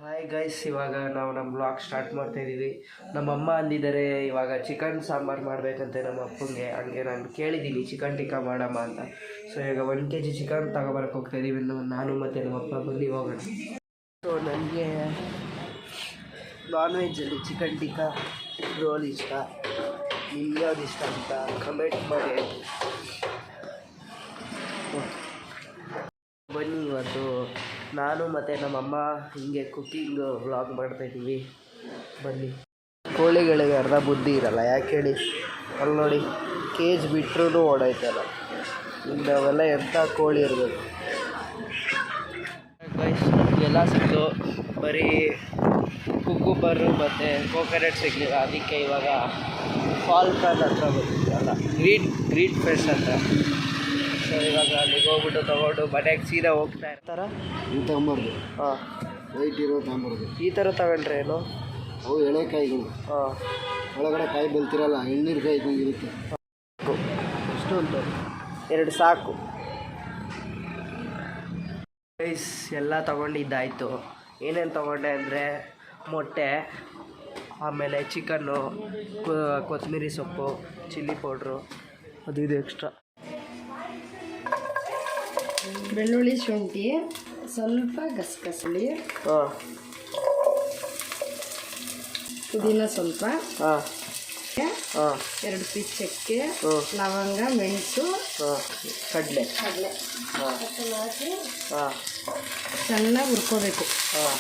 Hi guys, ಇವಾಗ ನಾವು ನಮ್ಮ ಬ್ಲಾಗ್ ಸ್ಟಾರ್ಟ್ ಮಾಡ್ತಾಯಿದ್ದೀವಿ. ನಮ್ಮಮ್ಮ ಅಂದಿದ್ದಾರೆ ಇವಾಗ ಚಿಕನ್ ಸಾಂಬಾರು ಮಾಡಬೇಕಂತೆ ನಮ್ಮ ಅಪ್ಪಂಗೆ. ಹಂಗೆ ನಾನು ಕೇಳಿದ್ದೀನಿ ಚಿಕನ್ ಟಿಕ್ಕಾ ಮಾಡಮ್ಮ ಅಂತ. ಸೊ ಈಗ 1 kg ಚಿಕನ್ ತಗೊಬರಕ್ಕೆ ಹೋಗ್ತಾಯಿದ್ದೀವಿ. ನಾನು ಮತ್ತು ನಮ್ಮಪ್ಪ ಬಂದು ಹೋಗೋಣ. ಸೊ ನನಗೆ ನಾನ್ ವೆಜ್ಜಲ್ಲಿ ಚಿಕನ್ ಟಿಕ್ಕಾ ರೋಲ್ ಇಷ್ಟ. ನಿಮ್ಗೆ ಯಾವ್ದು ಇಷ್ಟ ಅಂತ ಕಮೆಂಟ್ ಮಾಡಿ. ಬನ್ನಿ, ಇವತ್ತು ನಾನು ಮತ್ತು ನಮ್ಮಮ್ಮ ಹಿಂಗೆ ಕುಕ್ಕಿಂಗ್ ವ್ಲಾಗ್ ಮಾಡ್ತಾಯಿದ್ದೀವಿ. ಬನ್ನಿ. ಕೋಳಿಗಳಿಗೆ ಅರ್ಧ ಬುದ್ಧಿ ಇರಲ್ಲ, ಯಾಕೆ ಹೇಳಿ? ಅಲ್ಲಿ ನೋಡಿ, ಕೇಜ್ ಬಿಟ್ಟರೂ ಓಡಾಯ್ತಲ್ಲ. ಇನ್ನು ಅವೆಲ್ಲ ಎಂಥ ಕೋಳಿ ಇರಬೇಕು. ಎಲ್ಲ ಸಿಕ್ತು, ಬರೀ ಕುಕ್ಕುಂಬರು ಮತ್ತು ಕೋಕೋನಟ್ ಸಿಗಲಿಲ್ಲ. ಅದಕ್ಕೆ ಇವಾಗ ಫಾಲ್ಕನ್ ಹತ್ರ ಬಂದಿದ್ದಲ್ಲ, ಗ್ರೀನ್ ಫಿಶ್ ಅಂತ. ಸೊ ಇವಾಗ ಅಲ್ಲಿಗೆ ಹೋಗ್ಬಿಟ್ಟು ತೊಗೊಂಡು ಮನೆಗೆ ಸೀದಾ ಹೋಗ್ತಾ ಇರ್ತಾರ. ಇದು ತಗೊಂಬಾರ್ದು. ಹಾಂ, ವೈಟ್ ಇರೋ ತಗೊಂಬಾರ್ದು. ಈ ಥರ ತಗೊಂಡ್ರೆ ಏನು? ಅವು ಎಳೆಕಾಯಿಗಳು. ಹಾಂ, ಒಳಗಡೆ ಕಾಯಿ ಬೆಳ್ತಿರಲ್ಲ, ಎಳ್ನೀರು ಕಾಯಿ ಇರುತ್ತೆ. ಎಷ್ಟು ಉಂಟು? 2 ಸಾಕು. ರೈಸ್ ಎಲ್ಲ ತೊಗೊಂಡಿದ್ದಾಯಿತು. ಏನೇನು ತೊಗೊಂಡೆ ಅಂದರೆ ಮೊಟ್ಟೆ, ಆಮೇಲೆ ಚಿಕನ್ನು, ಕೊತ್ತಂಬರಿ ಸೊಪ್ಪು, ಚಿಲ್ಲಿ ಪೌಡ್ರು, ಅದು ಇದು ಎಕ್ಸ್ಟ್ರಾ. ಬೆಳ್ಳುಳ್ಳಿ, ಶುಂಠಿ, ಸ್ವಲ್ಪ ಗಸಗಸೆ, ಹಾಂ, ಪುದೀನ ಸ್ವಲ್ಪ, ಹಾಂ, ಹಾಂ, 2 ಪೀಸ್ ಚಕ್ಕೆ, ಹ್ಞೂ, ಲವಂಗ, ಮೆಣಸು, ಹಾಂ, ಕಡಲೆ, ಹಾಂ, ಹಾಕಿ ಹಾಂ ಚೆನ್ನಾಗಿ ಹುರ್ಕೋಬೇಕು. ಹಾಂ,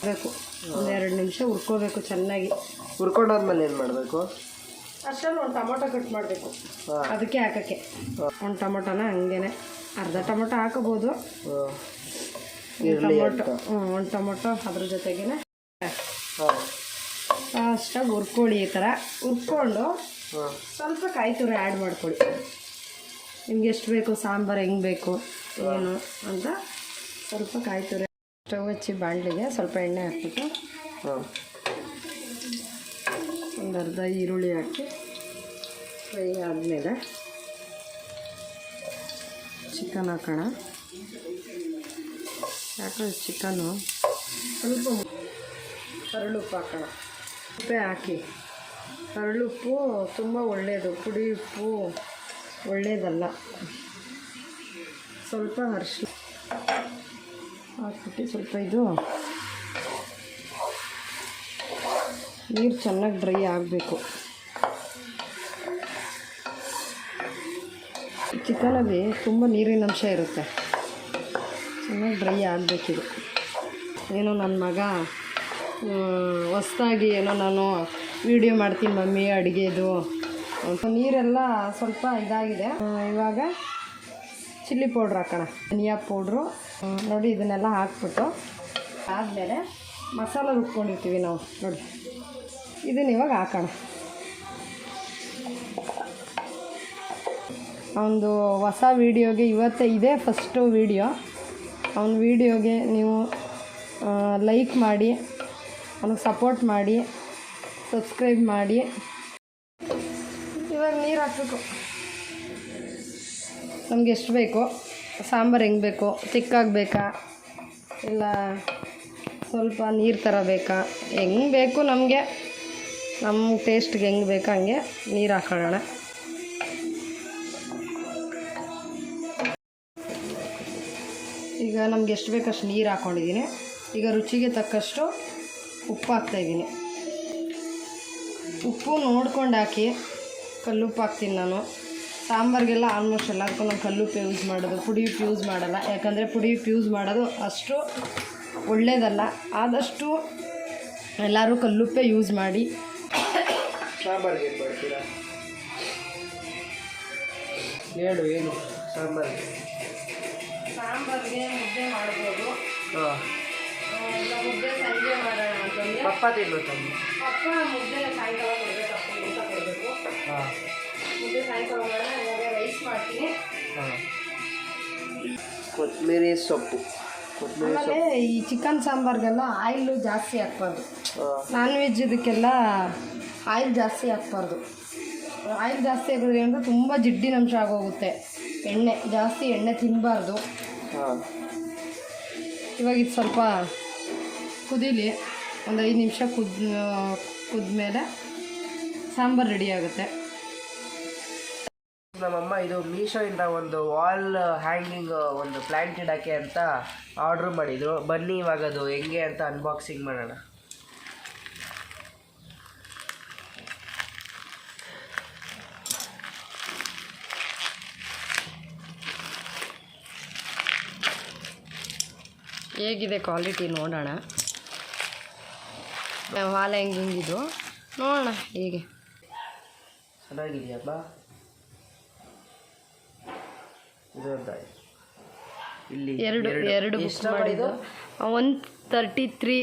ಬೇಕು 1-2 ನಿಮಿಷ ಹುರ್ಕೋಬೇಕು ಚೆನ್ನಾಗಿ. ಹುರ್ಕೊಂಡಾದ್ಮೇಲೆ ಏನು ಮಾಡಬೇಕು? ಅಷ್ಟರಲ್ಲಿ 1 ಟೊಮೊಟೊ ಕಟ್ ಮಾಡಬೇಕು. ಹಾಂ, ಅದಕ್ಕೆ ಹಾಕೋಕ್ಕೆ 1 ಟೊಮೊಟೊನ ಹಂಗೇನೆ ಅರ್ಧ ಟೊಮೊಟೊ ಹಾಕೋಬೋದು. ಟೊಮೊಟೊ 1 ಟೊಮೊಟೊ ಅದ್ರ ಜೊತೆಗೇನೆ ಫಾಸ್ಟಾಗಿ ಹುರ್ಕೊಳ್ಳಿ. ಈ ಥರ ಹುರ್ಕೊಂಡು ಸ್ವಲ್ಪ ಕಾಯಿ ತುರಿ ಆ್ಯಡ್ ಮಾಡ್ಕೊಳ್ಳಿ. ನಿಮ್ಗೆ ಎಷ್ಟು ಬೇಕು, ಸಾಂಬಾರು ಹೆಂಗೆ ಬೇಕು ಏನು ಅಂತ ಸ್ವಲ್ಪ ಕಾಯಿ ತುರಿ. ಸ್ಟವ್ ಹಚ್ಚಿ ಬಾಣಲಿಗೆ ಸ್ವಲ್ಪ ಎಣ್ಣೆ ಹಾಕ್ಬಿಟ್ಟು ಒಂದು ಅರ್ಧ ಈರುಳ್ಳಿ ಹಾಕಿ ಫ್ರೈ ಆದಮೇಲೆ ಚಿಕನ್ ಹಾಕೋಣ. ಯಾಕಂದ್ರೆ ಚಿಕನ್ನು ಸ್ವಲ್ಪ ಹರಳುಪ್ಪು ಹಾಕೋಣ. ಉಪ್ಪೆ ಹಾಕಿ, ಹರಳುಪ್ಪು ತುಂಬ ಒಳ್ಳೆಯದು, ಪುಡಿ ಉಪ್ಪು ಒಳ್ಳೆಯದಲ್ಲ. ಸ್ವಲ್ಪ ಅರಿಶಿನ ಹಾಕ್ಬಿಟ್ಟು ಸ್ವಲ್ಪ ಇದು ನೀರು ಚೆನ್ನಾಗಿ ಡ್ರೈ ಆಗಬೇಕು. ಚಿಕನಲ್ಲಿ ತುಂಬ ನೀರಿನ ಅಂಶ ಇರುತ್ತೆ, ಚೆನ್ನಾಗಿ ಡ್ರೈ ಆಗಬೇಕಿದು. ಏನೋ ನನ್ನ ಮಗ ಹೊಸ್ದಾಗಿ ಏನೋ ನಾನು ವಿಡಿಯೋ ಮಾಡ್ತೀನಿ ಮಮ್ಮಿ ಅಡುಗೆದು, ನೀರೆಲ್ಲ ಸ್ವಲ್ಪ ಇದಾಗಿದೆ. ಇವಾಗ ಚಿಲ್ಲಿ ಪೌಡ್ರ್ ಹಾಕೋಣ, ಧನಿಯಾ ಪೌಡ್ರು ನೋಡಿ. ಇದನ್ನೆಲ್ಲ ಹಾಕ್ಬಿಟ್ಟು ಆದಮೇಲೆ ಮಸಾಲ ರುಬ್ಕೊಂಡಿರ್ತೀವಿ ನಾವು ನೋಡಿ, ಇದನ್ನ ಇವಾಗ ಹಾಕೋಣ. ಒಂದು ಹೊಸ ವೀಡಿಯೋಗೆ ಇವತ್ತೇ ಇದೇ ಫಸ್ಟು ವೀಡಿಯೋ. ಅವನ ವೀಡಿಯೋಗೆ ನೀವು ಲೈಕ್ ಮಾಡಿ, ಅವನಿಗೆ ಸಪೋರ್ಟ್ ಮಾಡಿ, ಸಬ್ಸ್ಕ್ರೈಬ್ ಮಾಡಿ. ಇವಾಗ ನೀರು ಹಾಕಬೇಕು. ನಮ್ಗೆ ಎಷ್ಟು ಬೇಕೋ, ಸಾಂಬಾರು ಹೆಂಗೆ ಬೇಕೋ, ತಿಕ್ಕಾಗಬೇಕಾ ಇಲ್ಲ ಸ್ವಲ್ಪ ನೀರು ಥರ ಬೇಕಾ, ಹೆಂಗೆ ಬೇಕು ನಮಗೆ, ನಮ್ಮ ಟೇಸ್ಟ್ಗೆ ಹೆಂಗೆ ಬೇಕು ಹಂಗೆ ನೀರು ಹಾಕೊಳ್ಳೋಣ. ಈಗ ನಮ್ಗೆ ಎಷ್ಟು ಬೇಕಷ್ಟು ನೀರು ಹಾಕ್ಕೊಂಡಿದ್ದೀನಿ. ಈಗ ರುಚಿಗೆ ತಕ್ಕಷ್ಟು ಉಪ್ಪು ಹಾಕ್ತಾಯಿದ್ದೀನಿ. ಉಪ್ಪು ನೋಡ್ಕೊಂಡು ಹಾಕಿ, ಕಲ್ಲುಪ್ಪು ಹಾಕ್ತೀನಿ ನಾನು. ಸಾಂಬಾರಿಗೆಲ್ಲ ಆಲ್ಮೋಸ್ಟ್ ಎಲ್ಲದಕ್ಕೂ ನಾನು ಕಲ್ಲುಪ್ಪು ಯೂಸ್ ಮಾಡೋದು, ಪುಡಿ ಉಪ್ಪು ಯೂಸ್ ಮಾಡಲ್ಲ. ಯಾಕಂದರೆ ಪುಡಿ ಉಪ್ಪು ಯೂಸ್ ಮಾಡೋದು ಅಷ್ಟು ಒಳ್ಳೆಯದಲ್ಲ. ಆದಷ್ಟು ಎಲ್ಲರೂ ಕಲ್ಲುಪ್ಪೇ ಯೂಸ್ ಮಾಡಿ. ಸಾಂಬಾರಿಗೆ ಏನು ಮಾಡ್ತೀರಾ ಹೇಳು? ಏನು ಸಾಂಬಾರಿಗೆ? ಸಾಂಬಾರಿಗೆ ಮುದ್ದೆ ಮಾಡ್ಬೋದು. ಹಾಂ, ಇಲ್ಲ ಮುದ್ದೆ ಸಂಜೆ ಮಾಡೋಣ ಅಂತಂದರೆ ಪಪ್ಪ ತಿನ್ಬೇಕಮ್ಮ. ಪಪ್ಪ ಮುದ್ದೆ ಸಾಯಂಕಾಲ ಕೊಡಬೇಕು, ಅಪ್ಪ ಊಟ ಕೊಡಬೇಕು. ಹಾಂ, ಮುದ್ದೆ ಸಾಯಂಕಾಲ ಮಾಡೋಣ. ಇವಾಗ ರೈಸ್ ಮಾಡ್ತೀನಿ. ಹಾಂ, ಕೊತ್ತಂಬರಿ ಸೊಪ್ಪು. ಆಮೇಲೆ ಈ ಚಿಕನ್ ಸಾಂಬಾರಿಗೆಲ್ಲ ಆಯಿಲು ಜಾಸ್ತಿ ಹಾಕ್ಬಾರ್ದು. ನಾನ್ ವೆಜ್ ಇದಕ್ಕೆಲ್ಲ ಆಯಿಲ್ ಜಾಸ್ತಿ ಹಾಕ್ಬಾರ್ದು. ಆಯಿಲ್ ಜಾಸ್ತಿ ಆಗಿರೋದ್ರಿಂದ ತುಂಬ ಜಿಡ್ಡಿನ ಅಂಶ ಆಗೋಗುತ್ತೆ. ಜಾಸ್ತಿ ಎಣ್ಣೆ ತಿನ್ನಬಾರ್ದು. ಹಾಂ, ಇವಾಗ ಇದು ಸ್ವಲ್ಪ ಕುದೀಲಿ. ಒಂದು 5 ನಿಮಿಷ ಕುದ್ಮೇಲೆ ಸಾಂಬಾರು ರೆಡಿ ಆಗುತ್ತೆ. ನಮ್ಮಮ್ಮ ಇದು ಮೀಶೋಯಿಂದ ಒಂದು ವಾಲ್ ಹ್ಯಾಂಗಿಂಗ್ ಒಂದು ಪ್ಲ್ಯಾಂಟ್ ಇಡೋಕ್ಕೆ ಅಂತ ಆರ್ಡ್ರ್ ಮಾಡಿದರು. ಬನ್ನಿ ಇವಾಗ ಅದು ಹೆಂಗೆ ಅಂತ ಅನ್ಬಾಕ್ಸಿಂಗ್ ಮಾಡೋಣ. ಹೇಗಿದೆ ಕ್ವಾಲಿಟಿ ನೋಡೋಣ. ವಾಲ್ ಹ್ಯಾಂಗಿಂಗ್ ಇದು ನೋಡೋಣ ಹೇಗೆ. ಚೆನ್ನಾಗಿದೆಯಪ್ಪ ಇದು ಅಂತ. ಇಲ್ಲಿ ಎರಡು ಬುಕ್ ಮಾಡಿದ್ದು 133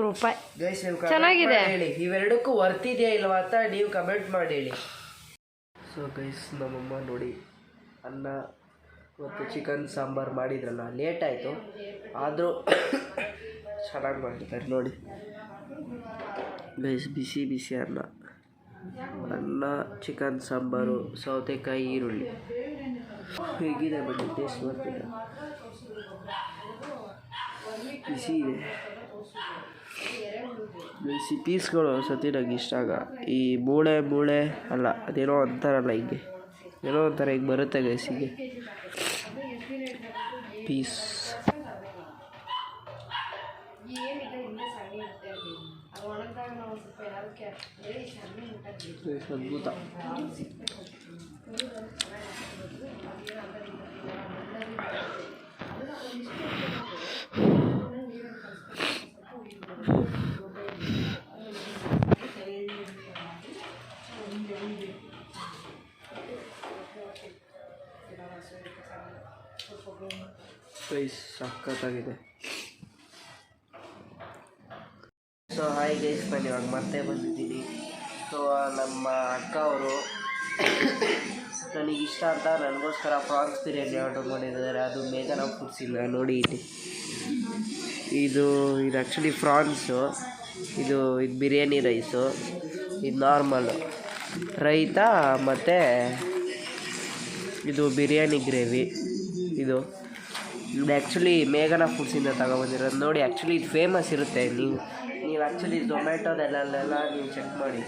ರೂಪಾಯಿ. ಗೈಸ್ ನೀವು ಚೆನ್ನಾಗಿದೆ. ಹೇಳಿ ಇವೆರಡಕ್ಕೂ ವರ್ತಿದೆಯಾ ಇಲ್ವಾ ಅಂತ ನೀವು ಕಮೆಂಟ್ ಮಾಡಿ ಹೇಳಿ. ಸೊ ಗೈಸ್ ನಮ್ಮಮ್ಮ ನೋಡಿ ಅನ್ನ ಮತ್ತು ಚಿಕನ್ ಸಾಂಬಾರು ಮಾಡಿದ್ರಲ್ಲ, ಲೇಟ್ ಆಯಿತು ಆದರೂ ಚೆನ್ನಾಗಿ ಮಾಡಿರ್ತಾರೆ ನೋಡಿ ಗೈಸ್. ಬಿಸಿ ಬಿಸಿ ಅನ್ನ ಚಿಕನ್ ಸಾಂಬಾರು, ಸೌತೆಕಾಯಿ, ಈರುಳ್ಳಿ ಹೇಗಿದೆ ಬನ್ನಿ ಟೇಸ್ಟ್ ಮಾಡ್ತೀರ. ಬಿಸಿ ಇದೆ ಬಿಸಿ ಪೀಸ್ಗಳು ಸತಿ ನಂಗೆ ಇಷ್ಟ ಈ ಮೂಳೆ ಅಲ್ಲ, ಅದೇನೋ ಅಂತಾರಲ್ಲ ಹಿಂಗೆ ಏನೋ ಒಂಥರ ಈಗ ಬರುತ್ತೆ ಗೈಸ್ ಹೀಗೆ ಪೀಸ್. ಅದ್ಭುತ. ಗೈಸ್ ಸಖತ್ತಾಗಿದೆ. ಸೊ ಹಾಯ್ ಗೈಸ್, ನಾನು ಇವಾಗ ಮತ್ತೆ ಬಂದಿದ್ದೀನಿ. ಸೊ ನಮ್ಮ ಅಕ್ಕ ಅವರು ನನಗಿಷ್ಟ ಅಂತ ನನಗೋಸ್ಕರ ಪ್ರಾನ್ಸ್ ಬಿರಿಯಾನಿ ಆರ್ಡರ್ ಮಾಡಿದ್ದಾರೆ. ಅದು ಮೇಘನಾ ಫುಡ್ಸಿಂದ ನೋಡಿ ಇಲ್ಲಿ. ಇದು ಆ್ಯಕ್ಚುಲಿ ಫ್ರಾನ್ಸು, ಇದು ಬಿರಿಯಾನಿ ರೈಸು, ಇದು ನಾರ್ಮಲ್ಲು ರೈತ, ಮತ್ತು ಇದು ಬಿರಿಯಾನಿ ಗ್ರೇವಿ. ಇದು ಆ್ಯಕ್ಚುಲಿ ಮೇಘನಾ ಫುಡ್ಸಿಂದ ತಗೊಬಂದಿರೋದು ನೋಡಿ. ಆ್ಯಕ್ಚುಲಿ ಇದು ಫೇಮಸ್ ಇರುತ್ತೆ. ನೀವು ಆ್ಯಕ್ಚುಲಿ ಝೊಮ್ಯಾಟೋದಲ್ಲೆಲ್ಲ ನೀವು ಚೆಕ್ ಮಾಡಿ,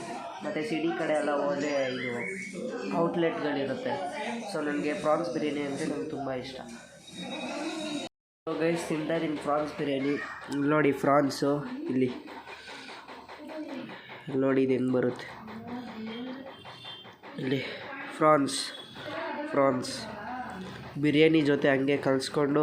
ಮತ್ತು ಸಿಡಿ ಕಡೆ ಎಲ್ಲ ಹೋದರೆ ಇದು ಔಟ್ಲೆಟ್ಗಳಿರುತ್ತೆ. ಸೊ ನನಗೆ ಪ್ರಾನ್ಸ್ ಬಿರಿಯಾನಿ ಅಂದರೆ ನನಗೆ ತುಂಬ ಇಷ್ಟ. ಸೊ ಗೈಸ್ ತಿಂತಾ ಇದ್ದೀನಿ ಪ್ರಾನ್ಸ್ ಬಿರಿಯಾನಿ. ನೋಡಿ ಫ್ರಾನ್ಸು ಇಲ್ಲಿ ನೋಡಿ, ಇದು ಹೆಂಗೆ ಬರುತ್ತೆ ಇಲ್ಲಿ. ಫ್ರಾನ್ಸ್ ಬಿರಿಯಾನಿ ಜೊತೆ ಹಂಗೆ ಕಲಿಸ್ಕೊಂಡು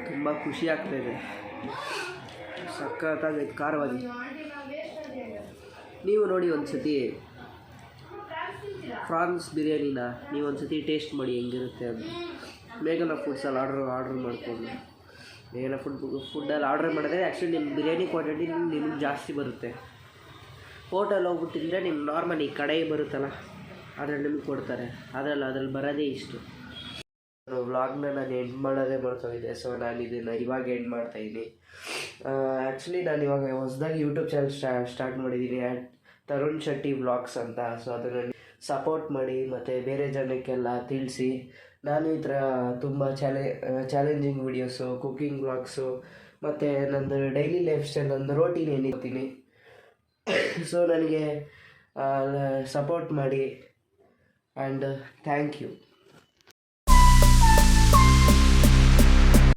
ತುಂಬ ಖುಷಿ ಆಗ್ತಾಯಿದೆ. ಸಖತ್ತಾಗೈತೆ ಖಾರವಾಗಿ. ನೀವು ನೋಡಿ ಒಂದು ಸತಿ ಫ್ರಾನ್ಸ್ ಬಿರಿಯಾನಿನ ನೀವು ಒಂದು ಸತಿ ಟೇಸ್ಟ್ ಮಾಡಿ ಹೆಂಗಿರುತ್ತೆ ಅಂತ. ಮೇಘನಾ ಫುಡ್ಸಲ್ಲಿ ಆರ್ಡ್ರ್ ಮಾಡಿಕೊಂಡು ಮೇಘನಾ ಫುಡ್ಡಲ್ಲಿ ಆರ್ಡ್ರ್ ಮಾಡಿದ್ರೆ ಆ್ಯಕ್ಚುಲಿ ನಿಮ್ಮ ಬಿರಿಯಾನಿ ಕ್ವಾಂಟಿಟಿ ನಿಮ್ಗೆ ಜಾಸ್ತಿ ಬರುತ್ತೆ. ಹೋಟೆಲ್ ಹೋಗ್ಬಿಟ್ಟು ತಿಂದರೆ ನಿಮ್ಮ ನಾರ್ಮಲ್ ಈ ಕಡೆ ಬರುತ್ತಲ್ಲ ಅದ್ರಲ್ಲಿ ನಿಮ್ಗೆ ಕೊಡ್ತಾರೆ. ಅದ್ರಲ್ಲಿ ಬರೋದೇ ಇಷ್ಟು. ವ್ಲಾಗ್ನ ನಾನು ಎಂಡ್ ಮಾಡೋದೇ ಮಾಡ್ತಾಯಿದ್ದೆ. ಸೊ ನಾನು ಇದನ್ನು ಇವಾಗ ಎಂಡ್ ಮಾಡ್ತಾಯಿದ್ದೀನಿ. ಆ್ಯಕ್ಚುಲಿ ನಾನು ಇವಾಗ ಹೊಸದಾಗಿ ಯೂಟ್ಯೂಬ್ ಚಾನಲ್ ಸ್ಟಾರ್ಟ್ ಮಾಡಿದ್ದೀನಿ, ತರುಣ್ ಶೆಟ್ಟಿ ವ್ಲಾಗ್ಸ್ ಅಂತ. ಸೊ ಅದನ್ನು ಸಪೋರ್ಟ್ ಮಾಡಿ ಮತ್ತು ಬೇರೆ ಜನಕ್ಕೆಲ್ಲ ತಿಳಿಸಿ. ನಾನು ಈ ಥರ ತುಂಬ ಚಾಲೆಂಜಿಂಗ್ ವೀಡಿಯೋಸು, ಕುಕ್ಕಿಂಗ್ ವ್ಲಾಗ್ಸು ಮತ್ತು ನಂದು ಡೈಲಿ ಲೈಫ್ ಸ್ಟೈಲ್, ನಂದು ರೋಟೀನ್ ಏನಿರ್ತೀನಿ. ಸೊ ನನಗೆ ಸಪೋರ್ಟ್ ಮಾಡಿ ಆ್ಯಂಡ್ ಥ್ಯಾಂಕ್ ಯು.